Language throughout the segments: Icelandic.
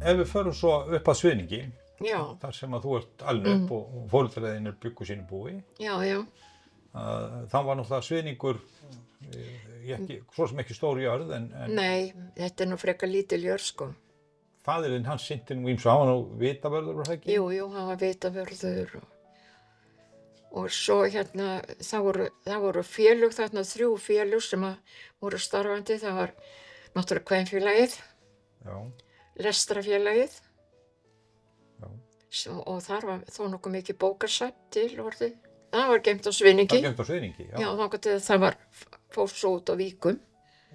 ef við förum svo upp að Sviðningi, Já, þar sem að þú ert alin upp og foreldrar þínir bjuggu sínu búi, já, þá var náttúrulega Sviðningur ekki, svo sem ekki stór jörð, en nei, þetta er nú frekar lítil jörð, sko. faðirinn hans sinnti nú ýmsu, hann var nú vitavörður, var það ekki? Jú, hann var vitavörður og svo hérna, það voru félög þarna, 3 félög sem voru starfandi, það var náttúrulega Kvenfélagið, Já, Lestrarfélagið já. og þar var þó nokkuð mikið bókasafn til orðið. Það var geymt á Sviðningi. Það geymt á Sviðningi, já. Já, þangað til það var fór svo út á Víkum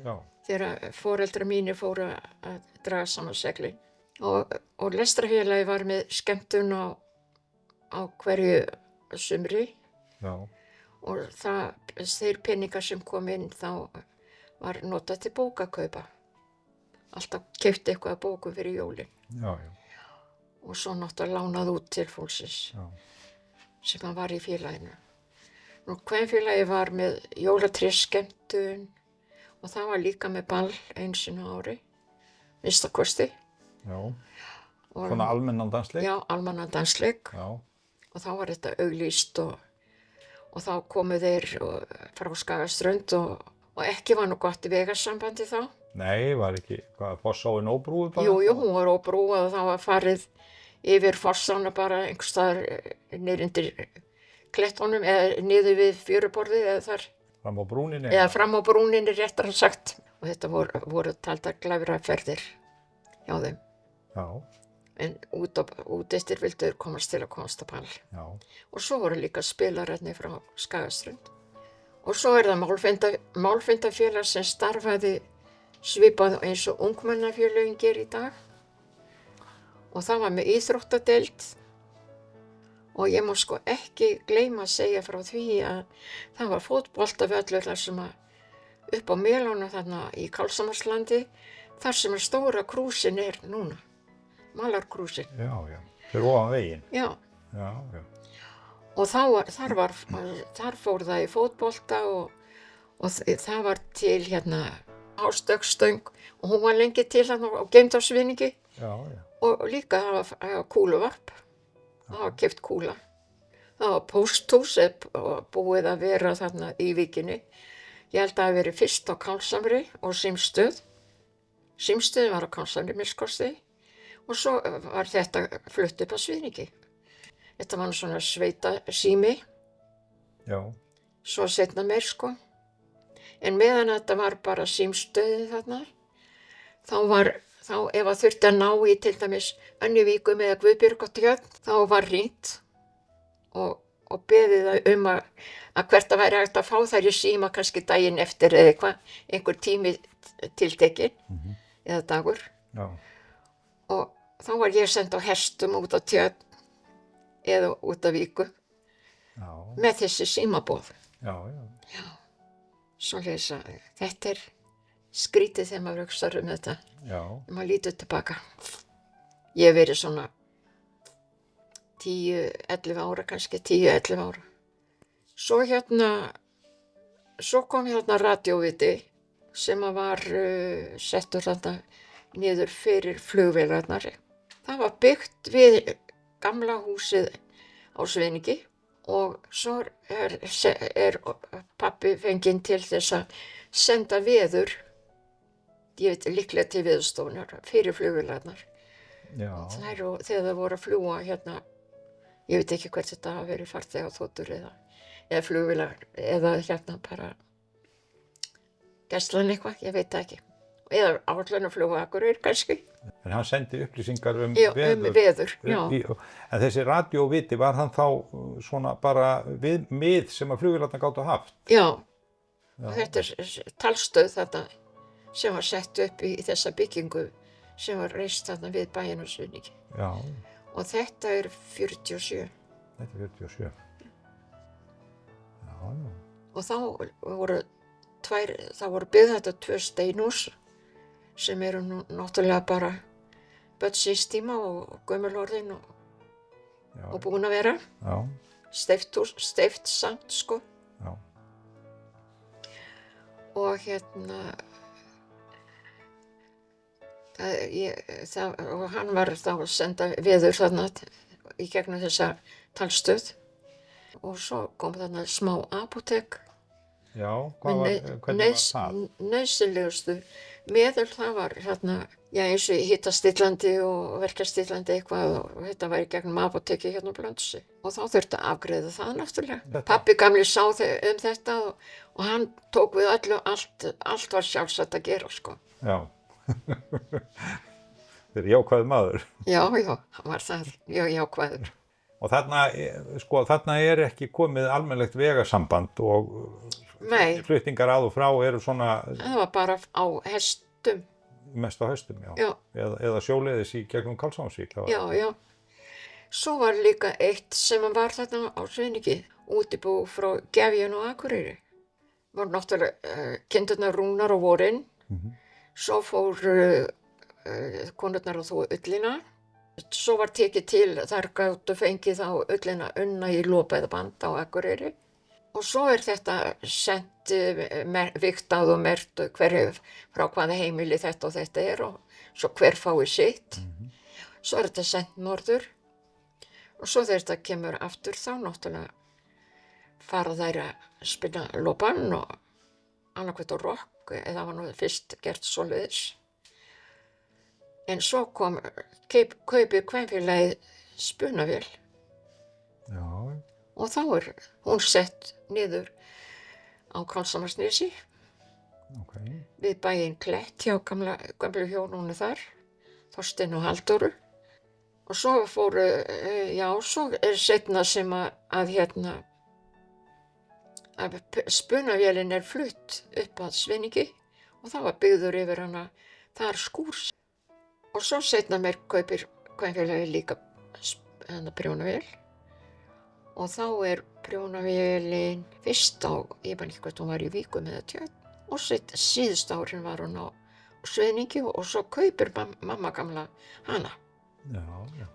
Já, þegar foreldrar mínir fóru að draga saman seglin. Og Lestrarfélagið var með skemmtun á hverju sumri já, og þeir peningar sem kom inn þá var notað til bókakaupa. Alltaf keypti eitthvað af bókum fyrir jólin já, og svo náttúrulega lánað út til fólksins já. sem hann var í félaginu. Nú, Kvenfélagið var með jólatrésskemmtun og það var líka með ball einu sinni á ári, minnstakosti. Já, Og- svona almennan dansleik? Já, almennan dansleik Já, og þá var þetta auglýst og þá komu þeir frá Skagaströnd og ekki var nú gott í vegasambandi þá. nei, var ekki, hvað, Fossáin óbrúið bara? Jú, hún var óbrúið og það var farið yfir Fossána bara einhvers staðar niður undir klettunum eða niður við fjöruborðið eða þar, Fram á brúninni? eða fram á brúninni réttar sagt. Og þetta voru taldar glæfraferðir hjá þeim. Já, En út eftir vildu þeir komast til að komast á pall. já, Og svo voru líka spilararnir frá Skagaströnd. Og svo er það málfundafélag sem starfaði svipað eins og ungmennafélögin gerir í dag. Og það var með íþróttadeild. Og ég má sko ekki gleyma að segja frá því að það var fótboltavöllur þar sem upp á Melónu þarna í Kálfsamarslandi, þar sem stóra krúsin er núna. Malarkrúsin. já, fyrir ofan veginn? Já. Já, já, Og þar fór það í fótbolta og það var til hérna ástökkstöng og hún var lengi til hérna á geymd á Sviðningi já, og líka það var kúluvarp, það var keypt kúla. Það var pósthús og búið að vera þarna í Víkinni. Ég held að það hafi verið fyrst á Kálfsamri og Símstöð. Símstöð var á Kálfsamri minnskosti og svo var þetta flutt upp á Sviðningi. Þetta var svona sveitasími, já, svo seinna meir sko. En meðan þetta var bara símstöðin þarna, þá ef að þurfti að ná í til dæmis Önnuvíkum eða Guðbjörgatjörn, þá var hringt og beðið að hvert að væri hægt að fá þær í síma kannski daginn eftir eða eitthvað, einhver tími tiltekinn eða dagur. já, Og þá var ég send á hestum út á Tjörn eða út af Víku já, með þessi símaboð. já, já, Svoleiðis að þetta er skrítið þegar maður hugsar þetta, já, þegar maður lítur tilbaka. Ég hef verið svona 10-11 ára kannski, 10-11 ára. Svo kom hérna radíóviti sem að var settur þarna niður fyrir flugvélarnar. Það var byggt við gamla húsið á Sviðningi og svo er pabbi fenginn til þess að senda veður, ég veit líklega til Veðurstofunnar, fyrir flugvélarnar. já, Þegar það voru að fljúga hérna, ég veit ekki hvert þetta hafi verið farþegaþotur eða flugvélar eða hérna bara gæslan eitthvað, ég veit það ekki. Eða áætlunarflug á Akureyri kannski. En hann sendi upplýsingar Já, veður, já. En þessi radíóviti, var hann þá svona bara mið sem að flugvélarnar gátu haft? Já, og þetta er talstöð þarna sem var sett upp í þessa byggingu sem var reist þarna við bæinn á Sviðningi. Já, Og þetta er 47. þetta er 47. Já, já, Og þá voru byggð þetta 2 steinhús sem eru nú náttúrulega bara börn síns tíma og gömul orðin og búin að vera. já, Steypt samt sko. já, Og hérna Og hann var þá að senda veður þarna í gegnum þessa talstöð og svo kom þarna smá apótek Já, með hvernig var það? nauðsynlegustu meðul. Það var þarna, já, eins og hitastillandi og verkjastillandi eitthvað og þetta var í gegnum apóteki hérna á Blönduósi. Og þá þurfti að afgreiða það náttúrulega. Pabbi gamli sá þetta og hann tók við öllu, allt var sjálfsagt að gera, sko. Já. Þetta er jákvæður maður. Já, hann var það, jákvæður. Og þarna er ekki komið almennilegt vegasamband og Nei, flutningar að og frá eru svona það var bara á hestum. mest á haustum, já. Já. Eða sjóleiðis í gegnum Karlshamnsvík. Já. Svo var líka eitt sem var þarna á Sveiningi, útibú frá Gefjun og Akureyri. Var náttúrulega kindurnar Rúnar og vorin. Svo fór konurnar og þú ullina. Svo var tekið til, þar gátu fengið þá ullina unna í lopa eða band á Akureyri. Og svo þetta sent, vigtað og merkt hverju frá hvaða heimili þetta og þetta og svo hver fái sitt. Svo þetta sent norður og svo þegar þetta kemur aftur þá náttúrulega fara þær að spila lopan og annarkvæmt og rock eða það var nú fyrst gert svoleiðis. En svo kom kaupið kvenfélagið spunavél. Já. Og þá hún sett niður á Karlshamnsnesi Okay. við bæinn Klett hjá gömlu hjónunni þar, Þorstein og Halldóru. Og svo fóru, svo seinna sem að spunavélin flutt upp að Sveiningi og það var byggður yfir hana þar skúr. Og svo seinna meir kaupir kvenfélagið líka prjónavél. Og þá prjónavélin fyrst á, ég man ekki hvort hún var í Víkum eða Tjörn. Og síðust árin var hún á Sveiningi og svo kaupir mamma gamla hana. Já.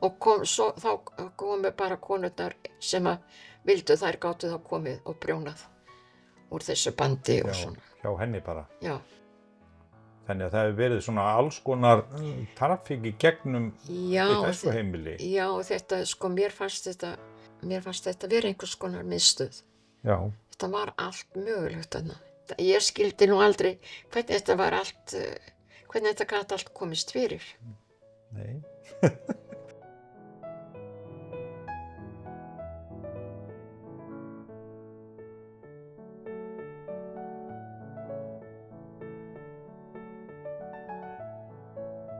Og þá komu bara konurnar sem að vildu, þær gátu þá komið og prjónað úr þessu bandi og svona. Hjá henni bara. Já. Þannig að það hefur verið svona alls konar trafík í gegnum þessu heimili. Já, þetta, mér fannst þetta vera einhvers konar miðstöð. Já. Þetta var allt mögulegt þarna. Ég skildi nú aldrei hvernig þetta gat allt komist fyrir. Nei.